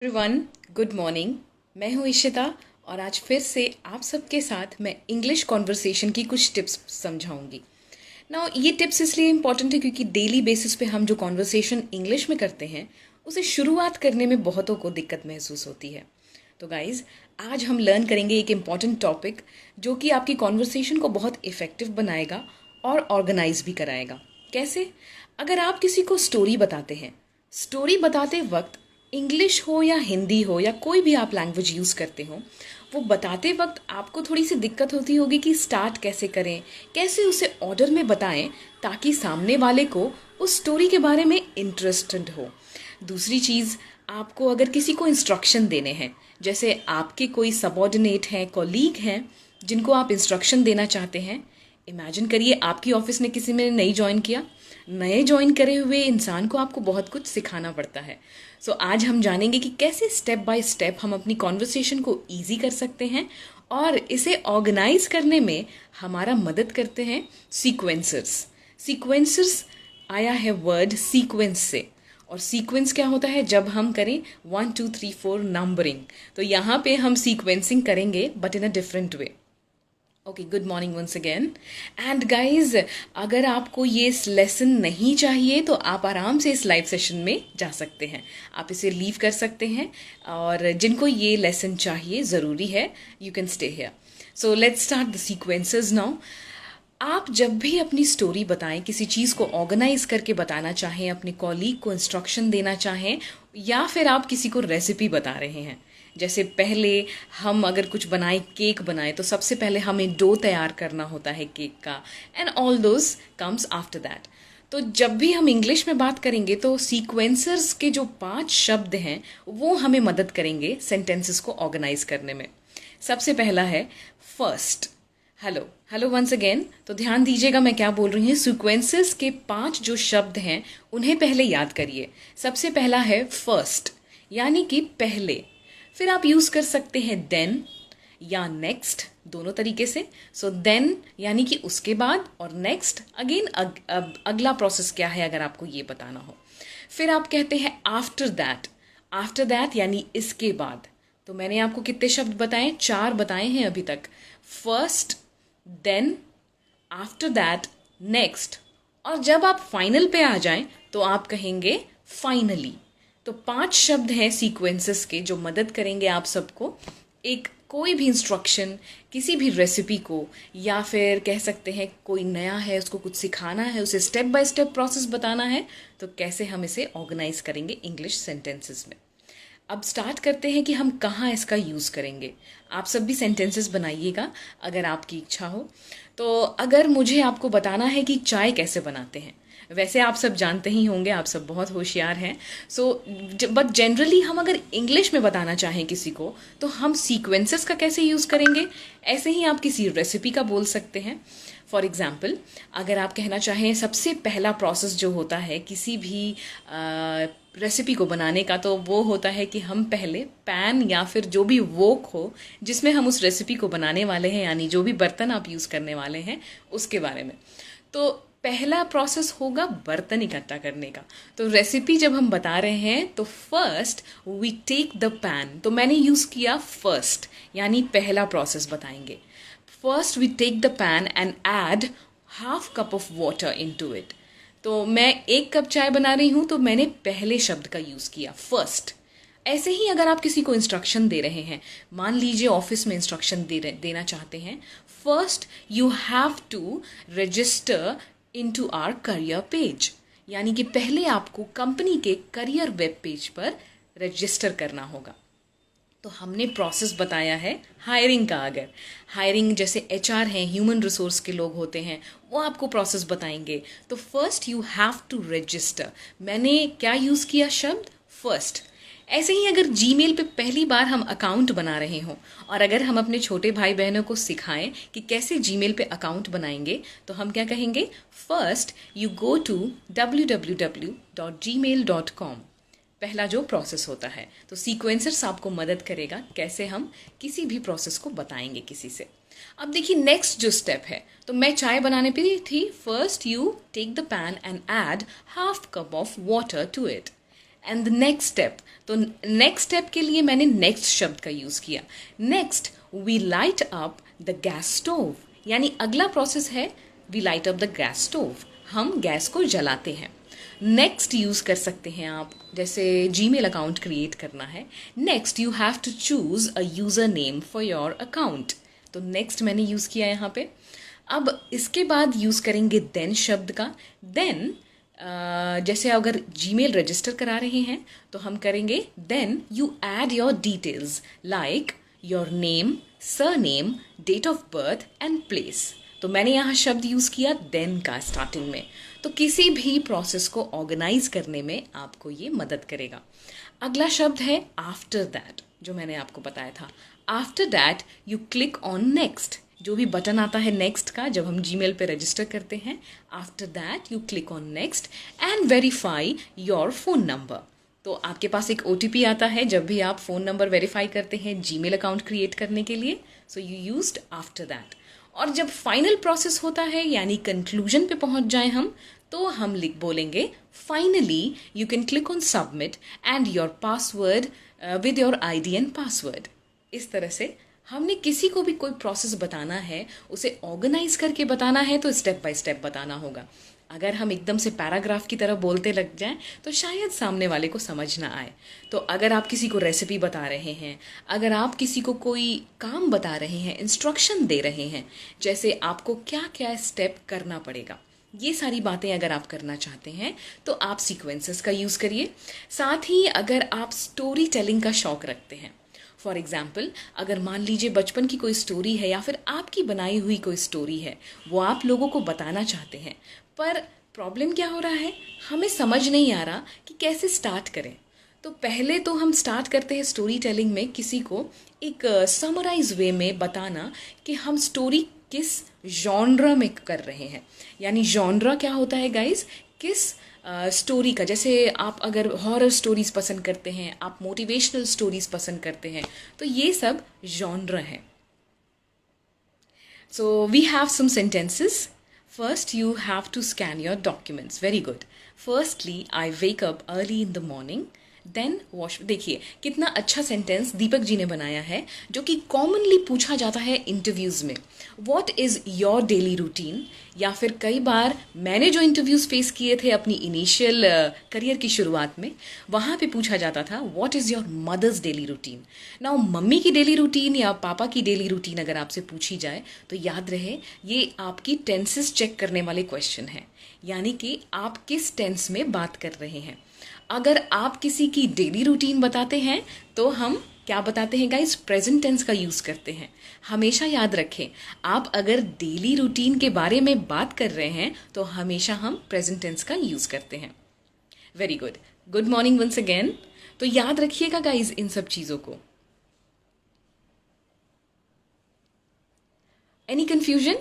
Everyone, good morning. मैं हूँ इशिता और आज फिर से आप सबके साथ मैं इंग्लिश कॉन्वर्सेशन की कुछ टिप्स समझाऊंगी। ना ये टिप्स इसलिए इम्पॉर्टेंट है क्योंकि डेली बेसिस पे हम जो कॉन्वर्सेशन इंग्लिश में करते हैं उसे शुरुआत करने में बहुतों को दिक्कत महसूस होती है। तो गाइज़, आज हम लर्न करेंगे एक इम्पॉर्टेंट टॉपिक जो कि आपकी कॉन्वर्सेशन को बहुत इफ़ेक्टिव बनाएगा और ऑर्गेनाइज भी कराएगा। कैसे? अगर आप किसी को स्टोरी बताते हैं, स्टोरी बताते वक्त इंग्लिश हो या हिंदी हो या कोई भी आप लैंग्वेज यूज़ करते हो, वो बताते वक्त आपको थोड़ी सी दिक्कत होती होगी कि स्टार्ट कैसे करें, कैसे उसे ऑर्डर में बताएं ताकि सामने वाले को उस स्टोरी के बारे में इंटरेस्टेड हो। दूसरी चीज़, आपको अगर किसी को इंस्ट्रक्शन देने हैं, जैसे आपके कोई सबॉर्डिनेट हैं, कॉलीग हैं जिनको आप इंस्ट्रक्शन देना चाहते हैं। इमेजिन करिए आपकी ऑफिस में किसी ने नई ज्वाइन किया, नए ज्वाइन करे हुए इंसान को आपको बहुत कुछ सिखाना पड़ता है। सो आज हम जानेंगे कि कैसे स्टेप बाय स्टेप हम अपनी कॉन्वर्सेशन को ईजी कर सकते हैं और इसे ऑर्गेनाइज करने में हमारा मदद करते हैं सीक्वेंसर्स। सीक्वेंसर्स आया है वर्ड सीक्वेंस से, और सीक्वेंस क्या होता है? जब हम करें 1 2 3 4 नंबरिंग, तो यहाँ पे हम सीक्वेंसिंग करेंगे but in a different way. Okay, good morning once again. And guys, अगर आपको ये लेसन नहीं चाहिए तो आप आराम से इस लाइव सेशन में जा सकते हैं, आप इसे लीव कर सकते हैं। और जिनको ये लेसन चाहिए, ज़रूरी है, you can stay here. So let's start the sequences now. आप जब भी अपनी स्टोरी बताएं, किसी चीज़ को ऑर्गेनाइज करके बताना चाहें, अपने कॉलीग को इंस्ट्रक्शन देना चाहें, या फिर आप किसी को रेसिपी बता रहे हैं, जैसे पहले हम अगर कुछ बनाएं, केक बनाएं, तो सबसे पहले हमें डो तैयार करना होता है केक का, and all those comes after that. तो जब भी हम इंग्लिश में बात करेंगे तो सीक्वेंसर्स के जो 5 शब्द हैं वो हमें मदद करेंगे सेंटेंसेस को ऑर्गेनाइज करने में। सबसे पहला है first. Hello hello once again. तो ध्यान दीजिएगा मैं क्या बोल रही हूँ। सीक्वेंसेस के 5 जो शब्द हैं उन्हें पहले याद करिए। सबसे पहला है फर्स्ट, यानी कि पहले। फिर आप यूज कर सकते हैं देन या नेक्स्ट, दोनों तरीके से। सो देन यानी कि उसके बाद, और नेक्स्ट अगेन अगला प्रोसेस क्या है अगर आपको ये बताना हो। फिर आप कहते हैं आफ्टर दैट। आफ्टर दैट यानी इसके बाद। तो मैंने आपको कितने शब्द बताए? 4 बताए हैं अभी तक। First, then, after that, next, और जब आप फाइनल पे आ जाएं तो आप कहेंगे फाइनली। तो 5 शब्द हैं सीक्वेंसेस के जो मदद करेंगे आप सबको एक कोई भी इंस्ट्रक्शन, किसी भी रेसिपी को, या फिर कह सकते हैं कोई नया है उसको कुछ सिखाना है, उसे स्टेप बाय स्टेप प्रोसेस बताना है, तो कैसे हम इसे ऑर्गेनाइज करेंगे इंग्लिश सेंटेंसेस में। अब स्टार्ट करते हैं कि हम कहाँ इसका यूज़ करेंगे। आप सब भी सेंटेंसेस बनाइएगा अगर आपकी इच्छा हो। तो अगर मुझे आपको बताना है कि चाय कैसे बनाते हैं, वैसे आप सब जानते ही होंगे, आप सब बहुत होशियार हैं। सो बट जनरली हम अगर इंग्लिश में बताना चाहें किसी को तो हम सीक्वेंसेस का कैसे यूज़ करेंगे? ऐसे ही आप किसी रेसिपी का बोल सकते हैं। फॉर एग्ज़ाम्पल, अगर आप कहना चाहें सबसे पहला प्रोसेस जो होता है किसी भी रेसिपी को बनाने का, तो वो होता है कि हम पहले पैन या फिर जो भी वोक हो जिसमें हम उस रेसिपी को बनाने वाले हैं, यानी जो भी बर्तन आप यूज़ करने वाले हैं उसके बारे में। तो पहला प्रोसेस होगा बर्तन इकट्ठा करने का। तो रेसिपी जब हम बता रहे हैं तो first we take the pan, तो मैंने यूज़ किया फर्स्ट, यानी पहला प्रोसेस बताएंगे। First we take the pan and add half cup of water into it. तो मैं 1 कप चाय बना रही हूँ तो मैंने पहले शब्द का यूज़ किया फर्स्ट। ऐसे ही अगर आप किसी को इंस्ट्रक्शन दे रहे हैं, मान लीजिए ऑफिस में इंस्ट्रक्शन देना चाहते हैं, first you have to register into our career page, यानी कि पहले आपको कंपनी के करियर वेब पेज पर रजिस्टर करना होगा। तो हमने प्रोसेस बताया है हायरिंग का। अगर हायरिंग जैसे एचआर हैं, ह्यूमन रिसोर्स के लोग होते हैं, वो आपको प्रोसेस बताएंगे। तो first you have to register, मैंने क्या यूज़ किया शब्द? फर्स्ट। ऐसे ही अगर जीमेल पे पहली बार हम अकाउंट बना रहे हों और अगर हम अपने छोटे भाई बहनों को सिखाएं कि कैसे जीमेल पे अकाउंट बनाएंगे, तो हम क्या कहेंगे? First you go to www.gmail.com, पहला जो प्रोसेस होता है। तो सीक्वेंसर्स आपको मदद करेगा कैसे हम किसी भी प्रोसेस को बताएंगे किसी से। अब देखिए नेक्स्ट जो स्टेप है, तो मैं चाय बनाने पे थी। First you take the pan and add half cup of water to it. And the next step, तो नेक्स्ट स्टेप के लिए मैंने नेक्स्ट शब्द का यूज़ किया. Next we light up the gas stove, यानी अगला प्रोसेस है we light up the gas stove, हम गैस को जलाते हैं. नेक्स्ट यूज़ कर सकते हैं आप, जैसे जीमेल अकाउंट क्रिएट करना है. Next you have to choose a user name for your account, तो नेक्स्ट मैंने यूज़ किया यहाँ पे. अब इसके बाद यूज़ करेंगे देन शब्द का. देन जैसे अगर जीमेल रजिस्टर करा रहे हैं तो हम करेंगे then you add your details like your name, surname, date of birth and place. तो मैंने यहाँ शब्द यूज़ किया देन का स्टार्टिंग में. तो किसी भी प्रोसेस को ऑर्गेनाइज करने में आपको ये मदद करेगा. अगला शब्द है आफ्टर दैट, जो मैंने आपको बताया था. After that you click on next, जो भी बटन आता है नेक्स्ट का जब हम जीमेल पे रजिस्टर करते हैं. After that you click on next and verify your phone number. तो आपके पास एक OTP आता है जब भी आप फ़ोन नंबर वेरीफाई करते हैं जीमेल अकाउंट क्रिएट करने के लिए. So you used after that. और जब फाइनल प्रोसेस होता है यानी कंक्लूजन पे पहुंच जाए हम, तो हम बोलेंगे finally you can click on submit and your password with your ID and password. इस तरह से हमने किसी को भी कोई प्रोसेस बताना है, उसे ऑर्गेनाइज करके बताना है तो स्टेप बाय स्टेप बताना होगा. अगर हम एकदम से पैराग्राफ की तरह बोलते लग जाएं तो शायद सामने वाले को समझ ना आए. तो अगर आप किसी को रेसिपी बता रहे हैं, अगर आप किसी को कोई काम बता रहे हैं, इंस्ट्रक्शन दे रहे हैं, जैसे आपको क्या क्या स्टेप करना पड़ेगा, ये सारी बातें अगर आप करना चाहते हैं तो आप सीक्वेंसेस का यूज़ करिए. साथ ही अगर आप स्टोरी टेलिंग का शौक़ रखते हैं, फॉर एग्ज़ाम्पल अगर मान लीजिए बचपन की कोई स्टोरी है या फिर आपकी बनाई हुई कोई स्टोरी है, वो आप लोगों को बताना चाहते हैं, पर प्रॉब्लम क्या हो रहा है, हमें समझ नहीं आ रहा कि कैसे स्टार्ट करें. तो पहले तो हम स्टार्ट करते हैं स्टोरी टेलिंग में किसी को एक समराइज वे में बताना कि हम स्टोरी किस जॉनरा में कर रहे हैं. यानी जॉनरा क्या होता है गाइज, किस स्टोरी का. जैसे आप अगर हॉरर स्टोरीज पसंद करते हैं, आप मोटिवेशनल स्टोरीज पसंद करते हैं, तो ये सब जॉनरा है. So we have some sentences. First, you have to scan your documents. Very good. Firstly, I wake up early in the morning. Then wash. देखिए कितना अच्छा सेंटेंस दीपक जी ने बनाया है, जो कि कॉमनली पूछा जाता है इंटरव्यूज़ में. What is your daily routine? या फिर कई बार मैंने जो इंटरव्यूज़ फेस किए थे अपनी इनिशियल करियर की शुरुआत में, वहाँ पे पूछा जाता था What is your mother's daily routine? Now mummy की डेली रूटीन या पापा की डेली रूटीन अगर आपसे पूछी जाए तो याद रहे ये आपकी टेंसेस चेक करने वाले क्वेश्चन है, यानी कि आप किस टेंस में बात कर रहे हैं. अगर आप किसी की डेली रूटीन बताते हैं तो हम क्या बताते हैं गाइस, प्रेजेंट टेंस का यूज़ करते हैं. हमेशा याद रखें, आप अगर डेली रूटीन के बारे में बात कर रहे हैं तो हमेशा हम प्रेजेंट टेंस का यूज़ करते हैं. Very good. Good morning once again. तो याद रखिएगा गाइस इन सब चीज़ों को. Any confusion?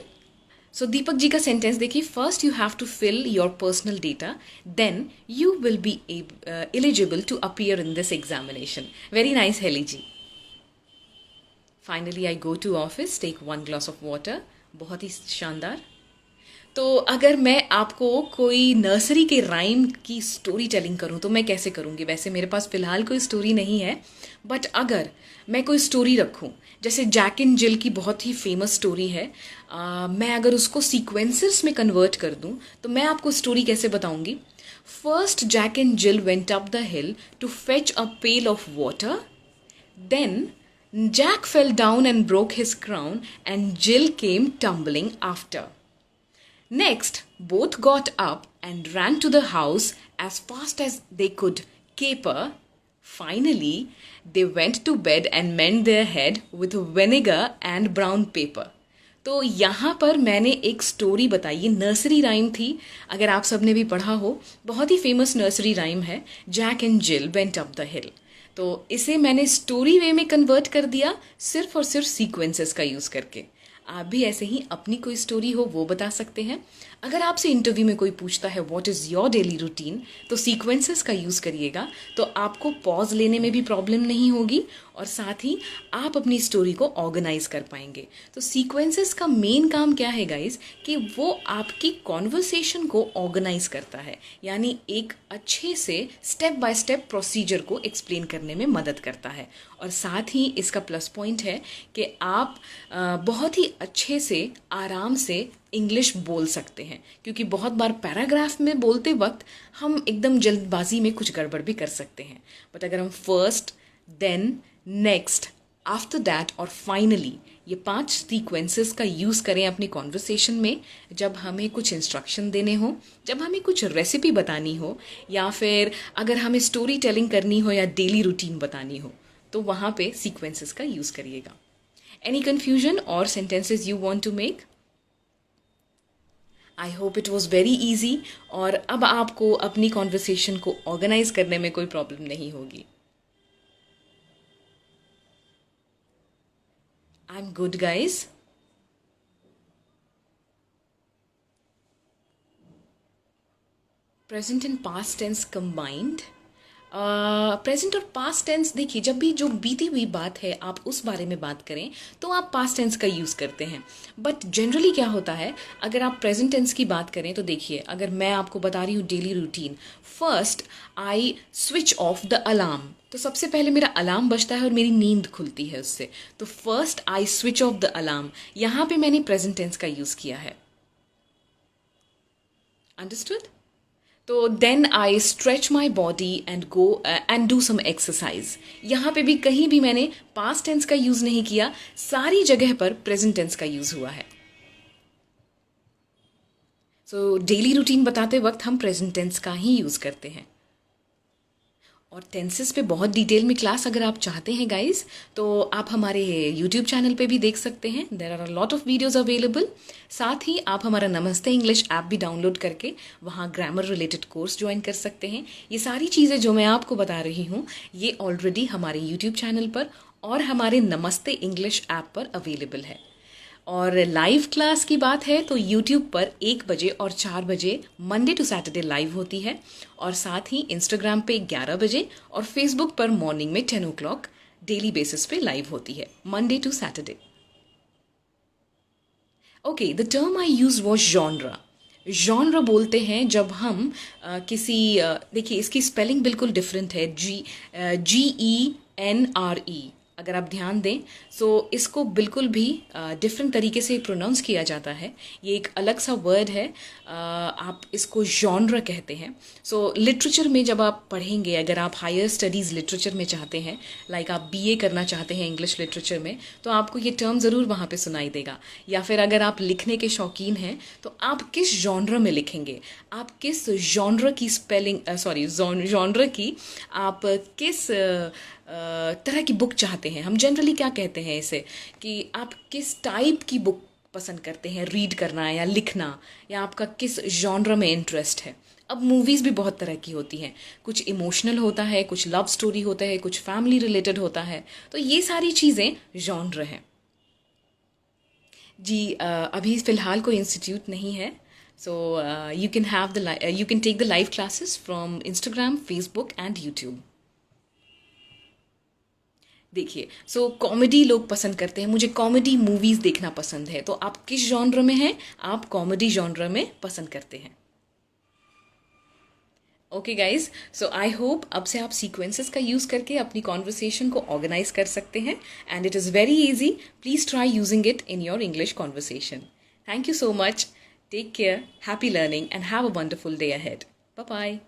सो दीपक जी का सेंटेंस देखिए. First you have to fill your personal data, then you will be eligible to appear in this examination. Very nice Hailey ji. Finally I go to office, take 1 glass of water. बहुत ही शानदार. तो अगर मैं आपको कोई nursery के rhyme की स्टोरी टेलिंग करूं तो मैं कैसे करूंगी? वैसे मेरे पास फ़िलहाल कोई स्टोरी नहीं है, बट अगर मैं कोई स्टोरी रखूं, जैसे जैक एंड जिल की बहुत ही फेमस स्टोरी है, मैं अगर उसको सीक्वेंसेस में कन्वर्ट कर दूं तो मैं आपको स्टोरी कैसे बताऊंगी? First Jack and Jill went up the hill to fetch a pail of water. Then Jack fell down and broke his crown, and Jill came tumbling after. Next, both got up and ran to the house as fast as they could caper. Finally, they went to bed and mend their head with vinegar and brown paper. तो यहाँ पर मैंने एक story बताई, ये nursery rhyme थी. अगर आप सबने भी पढ़ा हो, बहुत ही फेमस नर्सरी राइम है, Jack and Jill went up the hill. तो इसे मैंने स्टोरी वे में कन्वर्ट कर दिया सिर्फ और सिर्फ सीक्वेंसेस का यूज़ करके. आप भी ऐसे ही अपनी कोई स्टोरी हो वो बता सकते हैं। अगर आपसे इंटरव्यू में कोई पूछता है what is your daily routine, तो सीक्वेंसेस का यूज़ करिएगा, तो आपको पॉज लेने में भी प्रॉब्लम नहीं होगी और साथ ही आप अपनी स्टोरी को ऑर्गेनाइज कर पाएंगे। तो सीक्वेंसेस का मेन काम क्या है गाइज, कि वो आपकी कॉन्वर्सेशन को ऑर्गेनाइज करता है, यानी एक अच्छे से स्टेप बाय स्टेप प्रोसीजर को एक्सप्लेन करने में मदद करता है। और साथ ही इसका प्लस पॉइंट है कि आप बहुत ही अच्छे से आराम से इंग्लिश बोल सकते हैं, क्योंकि बहुत बार पैराग्राफ में बोलते वक्त हम एकदम जल्दबाजी में कुछ गड़बड़ भी कर सकते हैं। बट अगर हम first, then, next, after that और फाइनली ये 5 सीक्वेंसेस का यूज़ करें अपनी कॉन्वर्सेशन में, जब हमें कुछ इंस्ट्रक्शन देने हो, जब हमें कुछ रेसिपी बतानी हो, या फिर अगर हमें स्टोरी टेलिंग करनी हो या डेली रूटीन बतानी हो, तो वहाँ पे सीक्वेंसेस का यूज़ करिएगा। एनी कन्फ्यूजन और sentences you want to make? I hope it was very easy और अब आपको अपनी कॉन्वर्सेशन को ऑर्गेनाइज करने में कोई प्रॉब्लम नहीं होगी। I am good guys. Present and past tense combined. Present और पास्ट टेंस, देखिए जब भी जो बीती हुई बात है आप उस बारे में बात करें तो आप पास्ट टेंस का यूज़ करते हैं। बट जनरली क्या होता है, अगर आप प्रेजेंट टेंस की बात करें तो देखिए, अगर मैं आपको बता रही हूँ daily routine, first I switch off the alarm, तो सबसे पहले मेरा अलार्म बजता है और मेरी नींद खुलती है उससे, तो first I switch off the alarm, यहाँ पे मैंने प्रेजेंट टेंस का यूज़ किया है। अंडरस्टूड? तो then I stretch my body and go and do some exercise, यहाँ पे भी कहीं भी मैंने पास्ट टेंस का यूज़ नहीं किया, सारी जगह पर प्रेजेंट टेंस का यूज़ हुआ है। सो डेली रूटीन बताते वक्त हम प्रेजेंट टेंस का ही यूज़ करते हैं। और टेंसेस पे बहुत डिटेल में क्लास अगर आप चाहते हैं गाइज, तो आप हमारे यूट्यूब चैनल पे भी देख सकते हैं। There are a lot of videos available. साथ ही आप हमारा नमस्ते इंग्लिश ऐप भी डाउनलोड करके वहाँ ग्रामर रिलेटेड कोर्स ज्वाइन कर सकते हैं। ये सारी चीज़ें जो मैं आपको बता रही हूँ ये ऑलरेडी हमारे यूट्यूब चैनल पर और हमारे नमस्ते इंग्लिश ऐप पर अवेलेबल है। और लाइव क्लास की बात है तो YouTube पर 1 बजे और 4 बजे मंडे टू सैटरडे लाइव होती है, और साथ ही Instagram पे 11 बजे और Facebook पर मॉर्निंग में 10 o'clock डेली बेसिस पे लाइव होती है, Monday to Saturday. Okay, the term I use was genre. Genre बोलते हैं जब हम देखिए इसकी स्पेलिंग बिल्कुल डिफरेंट है, GENRE। अगर आप ध्यान दें सो इसको बिल्कुल भी डिफरेंट तरीके से प्रोनाउंस किया जाता है। ये एक अलग सा वर्ड है, आप इसको जॉनरा कहते हैं। सो लिटरेचर में जब आप पढ़ेंगे, अगर आप हायर स्टडीज़ लिटरेचर में चाहते हैं, लाइक आप BA करना चाहते हैं इंग्लिश लिटरेचर में, तो आपको ये टर्म ज़रूर वहाँ पे सुनाई देगा। या फिर अगर आप लिखने के शौकीन हैं तो आप किस जॉनरा में लिखेंगे, आप किस जॉनरा की जॉनरा की आप किस तरह की बुक चाहते हैं। हम जनरली क्या कहते हैं इसे, कि आप किस टाइप की बुक पसंद करते हैं रीड करना या लिखना, या आपका किस जॉनरा में इंटरेस्ट है। अब मूवीज़ भी बहुत तरह की होती हैं, कुछ इमोशनल होता है, कुछ लव स्टोरी होता है, कुछ फैमिली रिलेटेड होता है, तो ये सारी चीज़ें जॉनर हैं जी। अभी फ़िलहाल कोई इंस्टीट्यूट नहीं है, so you can take the live classes from Instagram, Facebook and YouTube. देखिए सो कॉमेडी लोग पसंद करते हैं, मुझे कॉमेडी मूवीज़ देखना पसंद है, तो आप किस जॉनर में हैं, आप कॉमेडी जॉनर में पसंद करते हैं। Okay guys, so I hope अब से आप सीक्वेंसेस का यूज़ करके अपनी कॉन्वर्सेशन को ऑर्गेनाइज कर सकते हैं, and it is very easy. Please try using it in your English conversation. Thank you so much, take care, happy learning and have a wonderful day ahead. Bye bye.